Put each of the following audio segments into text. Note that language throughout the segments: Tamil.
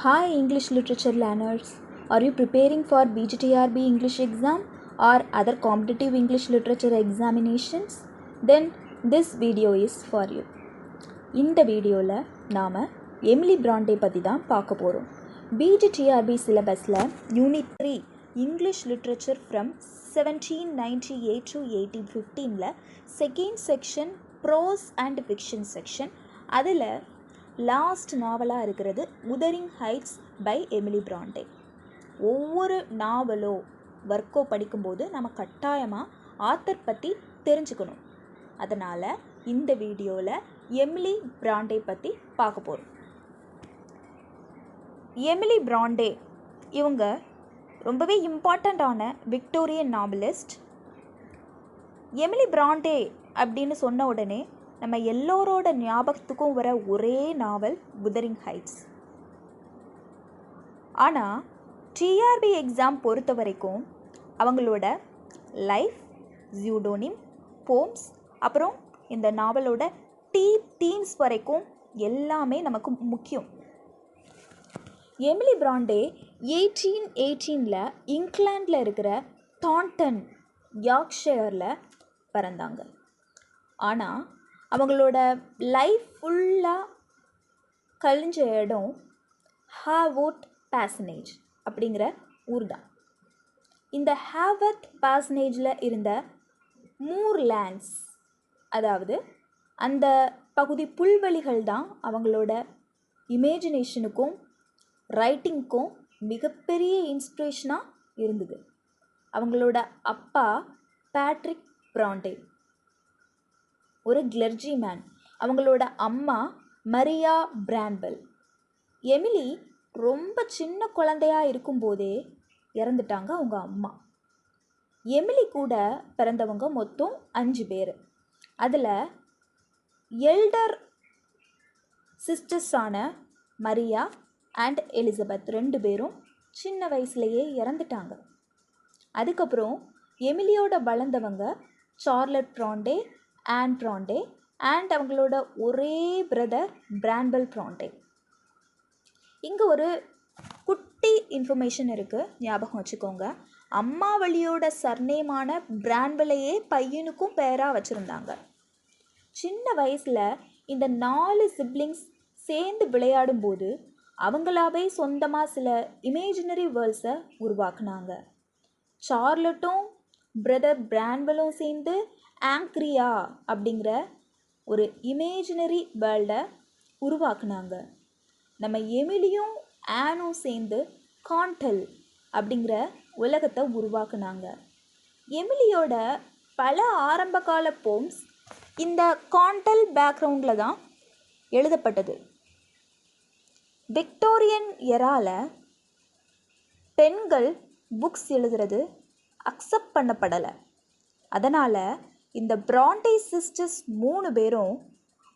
Hi English literature learners. Are you preparing for BGTRB English exam or other competitive English literature examinations? Then this video is for you. இந்த வீடியோவில் நாம் எமிலி பிராண்டே பற்றி தான் பார்க்க போகிறோம். பிஜிடிஆர்பி சிலபஸில் unit 3 English literature from 1798 to 1815 second section prose and fiction section. அதில் லாஸ்ட் நாவலாக இருக்கிறது Wuthering Heights by Emily Bronte. ஒவ்வொரு நாவலோ ஒர்க்கோ படிக்கும்போது நம்ம கட்டாயமாக ஆத்தர் பற்றி தெரிஞ்சுக்கணும். அதனால் இந்த வீடியோவில் எமிலி பிராண்டே பற்றி பார்க்க போகிறோம். எமிலி பிராண்டே இவங்க ரொம்பவே இம்பார்ட்டண்ட்டான விக்டோரியன் நாவலிஸ்ட். எமிலி பிராண்டே அப்படின்னு சொன்ன உடனே நம்ம எல்லோரோட ஞாபகத்துக்கும் வர ஒரே நாவல் உதரிங் ஹைட்ஸ். ஆனால் டிஆர்பி எக்ஸாம் பொறுத்த வரைக்கும் அவங்களோட லைஃப், ஜியூடோனிம், போம்ஸ், அப்புறம் இந்த நாவலோட தீம்ஸ் வரைக்கும் எல்லாமே நமக்கு முக்கியம். எமிலி பிராண்டே 1818 இங்கிலாண்டில் இருக்கிற தான்டன், யார்க்ஷயரில் பிறந்தாங்க. ஆனால் அவங்களோட லைஃப் ஃபுல்லாக கழிஞ்ச இடம் ஹேவர்த் பாசனேஜ் அப்படிங்கிற ஊர் தான். இந்த ஹேவர்த் பாசனேஜில் இருந்த மூர்லேண்ட்ஸ், அதாவது அந்த பகுதி புல்வெளிகள் தான் அவங்களோட இமேஜினேஷனுக்கும் ரைட்டிங்க்கும் மிகப்பெரிய இன்ஸ்பிரேஷனாக இருந்தது. அவங்களோட அப்பா பேட்ரிக் பிராண்டே ஒரு கிளர்ஜி மேன். அவங்களோட அம்மா மரியா பிரான்பெல். எமிலி ரொம்ப சின்ன குழந்தையாக இருக்கும்போதே இறந்துட்டாங்க அவங்க அம்மா. எமிலி கூட பிறந்தவங்க மொத்தம் 5 பேர். அதில் எல்டர் சிஸ்டர்ஸான மரியா அண்ட் எலிசபெத் 2 பேரும் சின்ன வயசுலேயே இறந்துட்டாங்க. அதுக்கப்புறம் எமிலியோட வளர்ந்தவங்க சார்லட் பிராண்டே, ஆன் பிராண்டே அண்ட் அவங்களோட ஒரே பிரதர் பிரான்பெல் பிராண்டே. இங்கே ஒரு குட்டி இன்ஃபர்மேஷன் இருக்குது, ஞாபகம் வச்சுக்கோங்க. அம்மா வழியோட சர்நேமான பிரான்பெல்லையே பையனுக்கும் பேராக வச்சுருந்தாங்க. சின்ன வயசில் இந்த 4 சிப்ளிங்ஸ் சேர்ந்து விளையாடும்போது அவங்களாவே சொந்தமாக சில இமேஜினரி வேர்ல்ட்ஸை உருவாக்குனாங்க. சார்லட்டும் பிரதர் பிரான்பெல்லும் சேர்ந்து ஆங்க்ரியா அப்படிங்கிற ஒரு இமேஜினரி வேர்ல்டை உருவாக்குனாங்க. நம்ம எமிலியும் ஆனும் சேர்ந்து காண்டல் அப்படிங்கிற உலகத்தை உருவாக்குனாங்க. எமிலியோட பல ஆரம்பகால போம்ஸ் இந்த காண்டல் பேக்ரவுண்டில் தான் எழுதப்பட்டது. விக்டோரியன் எரால பெண்கள் புக்ஸ் எழுதுறது அக்செப்ட் பண்ணப்படலை. அதனால் இந்த பிராண்டே சிஸ்டர்ஸ் 3 பேரும்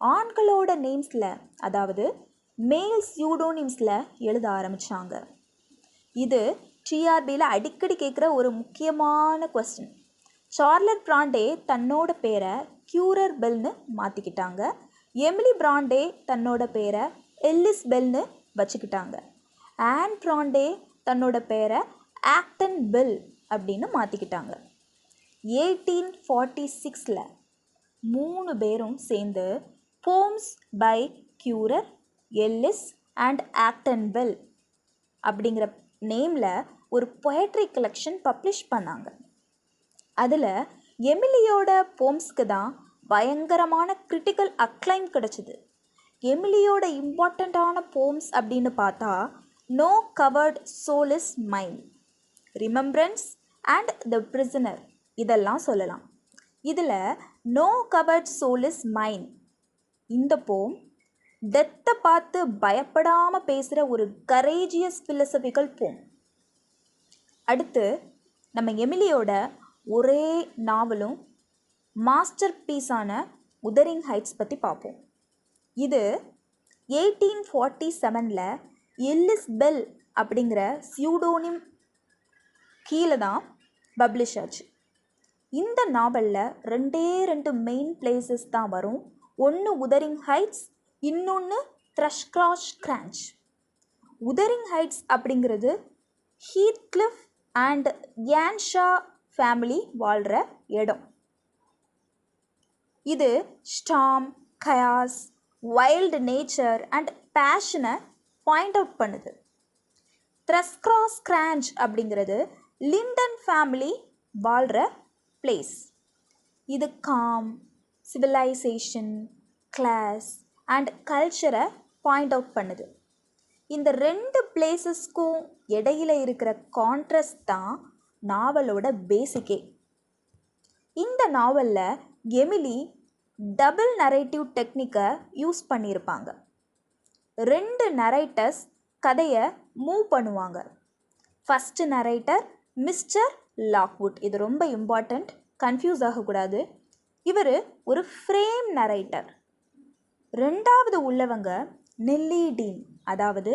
ஆண்களோட நேம்ஸில், அதாவது மேல் சியூடோனிம்ஸில் எழுத ஆரம்பித்தாங்க. இது டிஆர்பியில் அடிக்கடி கேட்குற ஒரு முக்கியமான கொஸ்டின். சார்லட் பிராண்டே தன்னோட பேரை க்யூரர் பெல்னு மாற்றிக்கிட்டாங்க. எமிலி பிராண்டே தன்னோட பேரை எல்லிஸ் பெல்னு வச்சுக்கிட்டாங்க. ஆன் பிராண்டே தன்னோட பேரை ஆக்டன் பெல் அப்படின்னு மாற்றிக்கிட்டாங்க. 1846 3 பேரும் சேர்ந்து poems by Currer, Ellis and Acton Bell அப்படிங்கிற நேமில் ஒரு பொயட்ரி கலெக்ஷன் பப்ளிஷ் பண்ணாங்க. அதில் எமிலியோட போம்ஸ்க்கு தான் பயங்கரமான கிரிட்டிக்கல் அக்ளைம் கிடச்சிது. எமிலியோட இம்பார்ட்டண்ட்டான போம்ஸ் அப்படின்னு பார்த்தா no coward soul is mine, remembrance and the prisoner இதெல்லாம் சொல்லலாம். இதில் no coward soul is mine இந்த போம் டெத்தை பார்த்து பயப்படாமல் பேசுகிற ஒரு கரேஜியஸ் ஃபிலசபிக்கல் போம். அடுத்து நம்ம எமிலியோட ஒரே நாவலும் மாஸ்டர் பீஸான உதரிங் ஹைட்ஸ் பற்றி பார்ப்போம். இது 1847 எல்லிஸ் பெல் அப்படிங்கிற சியூடோனிம் கீழே தான் பப்ளிஷ் ஆச்சு. இந்த நாவலில் 2 மெயின் பிளேசஸ் தான் வரும். ஒன்று உதரிங் ஹைட்ஸ், இன்னொன்று த்ரஷ்கிராஷ் கிரான்ச். உதரிங் ஹைட்ஸ் அப்படிங்கிறது ஹீத்கிளிஃப் அண்ட் யான்ஷா ஃபேமிலி வாழ்கிற இடம். இது storm, chaos, wild nature and பேஷனை பாயிண்ட் அவுட் பண்ணுது. த்ரஸ்க்ராஸ் கிரான்ச் அப்படிங்கிறது லிண்டன் ஃபேமிலி வாழ்கிற பிளேஸ். இது காம், சிவிலைசேஷன், கிளாஸ் அண்ட் கல்ச்சரை பாயிண்ட் அவுட் பண்ணுது. இந்த 2 பிளேசஸ்க்கும் இடையில இருக்கிற கான்ட்ராஸ்ட் தான் நாவலோட பேசிக்கே. இந்த நாவலில் எமிலி டபுள் நரேட்டிவ் டெக்னிக்கை யூஸ் பண்ணியிருப்பாங்க. 2 நரேட்டர்ஸ் கதையை மூவ் பண்ணுவாங்க. First narrator mister Lockwood. இது ரொம்ப இம்பார்ட்டண்ட், கன்ஃபியூஸ் ஆகக்கூடாது. இவர் ஒரு ஃப்ரேம் நரேட்டர். 2வது உள்ளவங்க நெல்லி டீன், அதாவது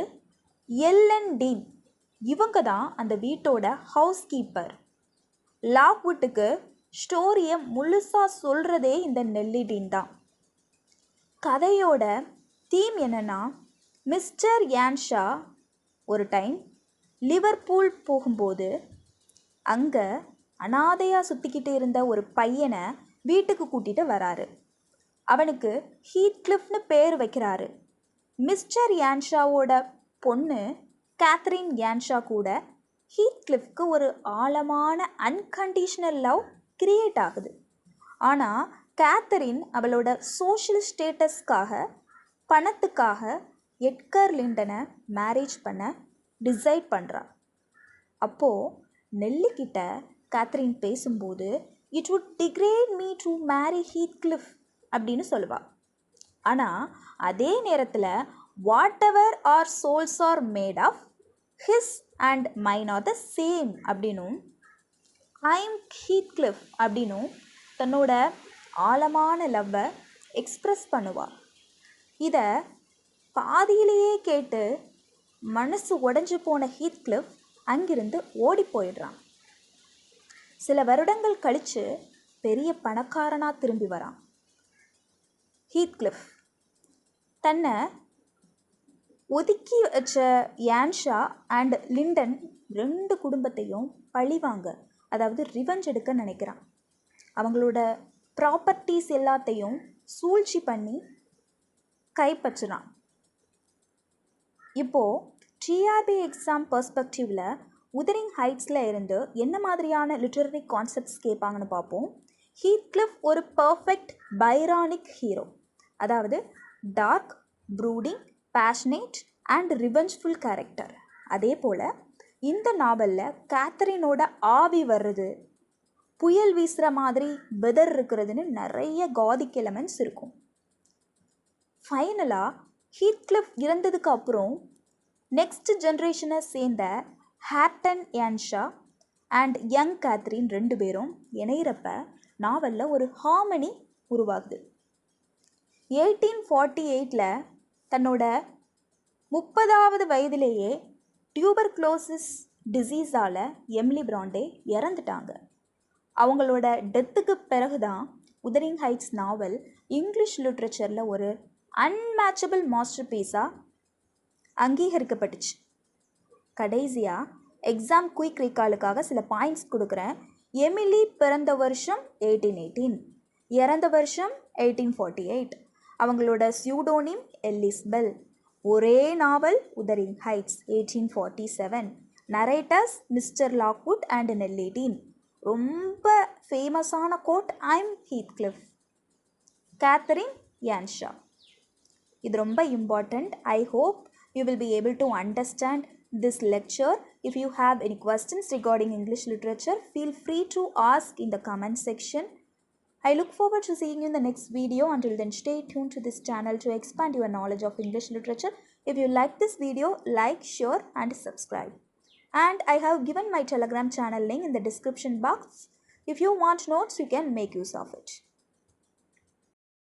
எல்லன் டீன். இவங்க தான் அந்த வீட்டோட ஹவுஸ் கீப்பர். லாக்வுட்டுக்கு ஸ்டோரியை முழுசாக சொல்கிறதே இந்த நெல்லி டீன் தான். கதையோட தீம் என்னென்னா, மிஸ்டர் யான்ஷா ஒரு டைம் லிவர்பூல் போகும்போது அங்கே அனாதையாக சுற்றிக்கிட்டு இருந்த ஒரு பையனை வீட்டுக்கு கூட்டிகிட்டு வராரு. அவனுக்கு ஹீத்கிளிஃப்னு பேர் வைக்கிறாரு. மிஸ்டர் யான்ஷாவோட பொண்ணு கேத்ரின் யான்ஷா கூட ஹீத்கிளிஃப்க்கு ஒரு ஆழமான அன்கண்டிஷனல் லவ் கிரியேட் ஆகுது. ஆனால் கேத்தரின் அவளோட சோஷியல் ஸ்டேட்டஸ்க்காக, பணத்துக்காக எட்கர் லிண்டனை மேரேஜ் பண்ண டிசைட் பண்ணுறா. அப்போது நெல்லிக்கிட்ட கேத்ரின் பேசும்போது it would degrade me to marry Heathcliff அப்படின்னு சொல்லுவாள். ஆனால் அதே நேரத்தில் whatever our souls are made of his and mine are the same அப்படின்னும், ஐம் ஹீத்கிளிஃப் அப்படின்னும் தன்னோட ஆழமான லவ்வை எக்ஸ்ப்ரெஸ் பண்ணுவாள். இதை பாதியிலேயே கேட்டு மனசு உடைஞ்சு போன ஹீத்கிளிஃப் அங்கிருந்து ஓடி போயிடுறான். சில வருடங்கள் கழித்து பெரிய பணக்காரனாக திரும்பி வரான். ஹீத்கிளிஃப் தன்னை ஒதுக்கி வச்ச யான்ஷா அண்ட் லிண்டன் 2 குடும்பத்தையும் பழிவாங்க, அதாவது ரிவெஞ்ச் எடுக்க நினைக்கிறான். அவங்களோட ப்ராப்பர்ட்டிஸ் எல்லாத்தையும் சூழ்ச்சி பண்ணி கைப்பற்றினான். இப்போது டிஆர்பி எக்ஸாம் பெர்ஸ்பெக்டிவில் உதரிங் ஹைட்ஸில் இருந்து என்ன மாதிரியான லிட்ரரி கான்செப்ட்ஸ் கேட்பாங்கன்னு பார்ப்போம். ஹீத்கிளிஃப் ஒரு பர்ஃபெக்ட் பைரானிக் ஹீரோ, அதாவது dark, brooding, passionate and revengeful character. அதே போல் இந்த நாவலில் கேத்தரினோட ஆவி வர்றது, புயல் வீசுகிற மாதிரி வெதர் இருக்கிறதுன்னு நிறைய காதிக் எலமெண்ட்ஸ் இருக்கும். ஃபைனலாக ஹீத்கிளிஃப் இறந்ததுக்கு அப்புறம் நெக்ஸ்ட் ஜென்ரேஷனை சேர்ந்த ஹேட்டன் யான்ஷா அண்ட் யங் கேத்ரின் 2 பேரும் இணையிறப்ப நாவலில் ஒரு ஹார்மனி உருவாகுது. 1848 தன்னோட 30வது வயதிலேயே டியூபர்குலோசிஸ் டிசீஸால் எமிலி பிராண்டே இறந்துட்டாங்க. அவங்களோட டெத்துக்கு பிறகு தான் உதரிங் ஹைட்ஸ் நாவல் இங்கிலீஷ் லிட்ரேச்சரில் ஒரு அன்மேட்சபிள் மாஸ்டர் பீஸாக அங்கீகரிக்கப்பட்டுச்சு. கடைசியாக எக்ஸாம் குயிக் ரீகாலுக்காக சில பாயிண்ட்ஸ் கொடுக்குறேன். எமிலி பிறந்த வருஷம் 1818, இறந்த வருஷம் 1848. அவங்களோட சியூடோனிம் எல்லிஸ் பெல். ஒரே novel Wuthering Heights 1847. Narrators Mr Lockwood and Nelly Dean. ரொம்ப ஃபேமஸான quote I'm Heathcliff. Catherine Earnshaw. இது ரொம்ப important. I hope you will be able to understand this lecture. If you have any questions regarding English literature, feel free to ask in the comment section. I look forward to seeing you in the next video. Until then, stay tuned to this channel to expand your knowledge of English literature. If you like this video, like, share and subscribe. And I have given my Telegram channel link in the description box. If you want notes, you can make use of it.